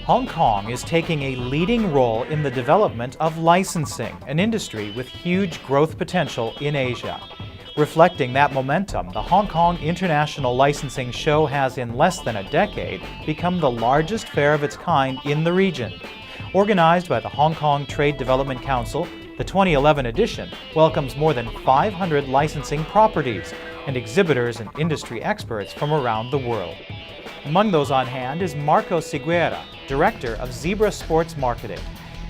Hong Kong is taking a leading role in the development of licensing, an industry with huge growth potential in Asia. Reflecting that momentum, the Hong Kong International Licensing Show has in less than a decade become the largest fair of its kind in the region. Organized by the Hong Kong Trade Development Council, the 2011 edition welcomes more than 500 licensing properties and exhibitors and industry experts from around the world. Among those on hand is Marco Siqueira, Director of Zebra Sports Marketing.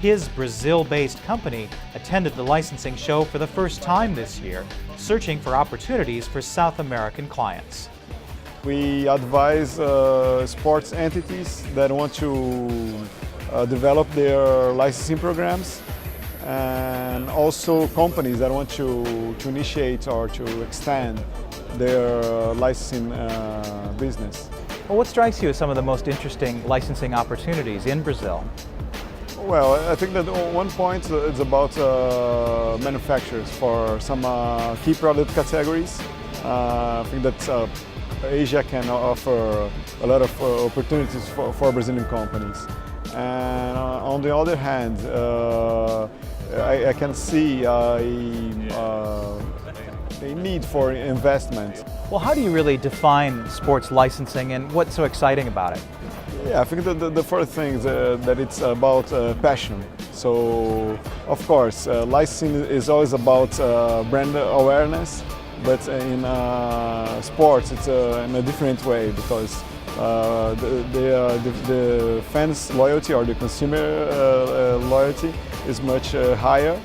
His Brazil-based company attended the licensing show for the first time this year, searching for opportunities for South American clients. We advise sports entities that want to develop their licensing programs, and also companies that want to initiate or to extend their licensing business. Well, what strikes you as some of the most interesting licensing opportunities in Brazil? Well, I think that one point is about manufacturers for some key product categories. I think that Asia can offer a lot of opportunities for Brazilian companies. And on the other hand, I can see a need for investment. Well, how do you really define sports licensing and what's so exciting about it? Yeah, I think that the first thing is that it's about passion. So, of course, licensing is always about brand awareness, but in sports it's in a different way, because the fans' loyalty or the consumer loyalty is much higher.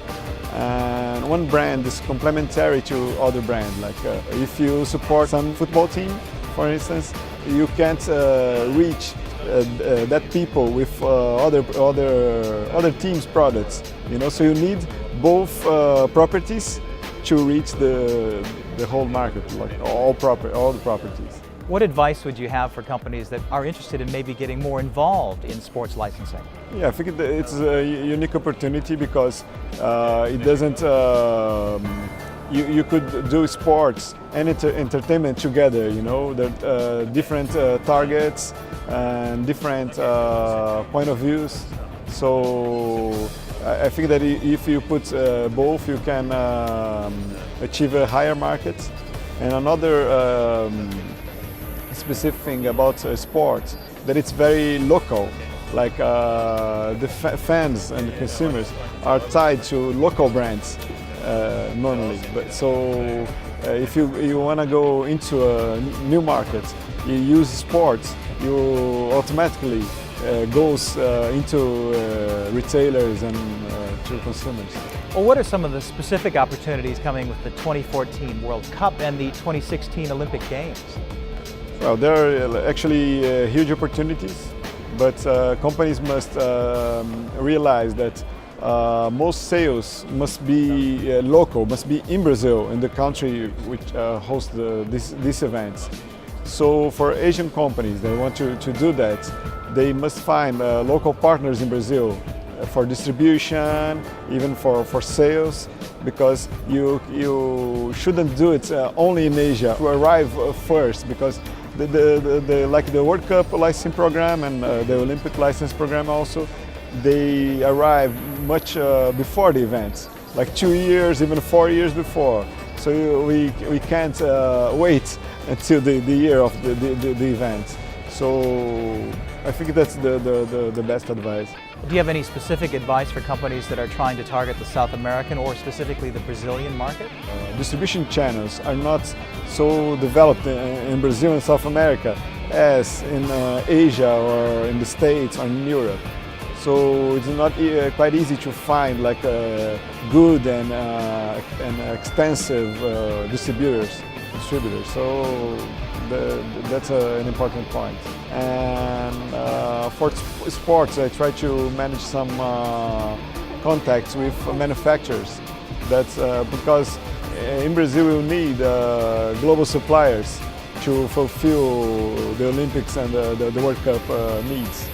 And one brand is complementary to other brands. Like if you support some football team, for instance, you can't reach that people with other teams' products. So you need both properties to reach the whole market, like all the properties. What advice would you have for companies that are interested in maybe getting more involved in sports licensing? Yeah, I think it's a unique opportunity because it doesn't. You could do sports and entertainment together. There are different targets and different point of views. So I think that if you put both, you can achieve a higher market. And another specific thing about sports, that it's very local. Like the fans and the consumers are tied to local brands normally. But so if you want to go into a new market, you use sports, you automatically goes into retailers and to consumers. Well, what are some of the specific opportunities coming with the 2014 World Cup and the 2016 Olympic Games? Well, there are actually huge opportunities, but companies must realize that most sales must be local, must be in Brazil, in the country which hosts these events. So for Asian companies that want to do that, they must find local partners in Brazil for distribution, even for sales, because you shouldn't do it only in Asia. To arrive first, because like the World Cup licensing program and the Olympic license program also, they arrive much before the events, like 2 years, even 4 years before. So we can't wait until the year of the event. So I think that's the best advice. Do you have any specific advice for companies that are trying to target the South American or specifically the Brazilian market? Distribution channels are not so developed in Brazil and South America as in Asia or in the States or in Europe. So it's not quite easy to find like good and expensive distributors. So that's an important point. And for sports, I try to manage some contacts with manufacturers. That's because in Brazil we need global suppliers to fulfill the Olympics and the World Cup needs.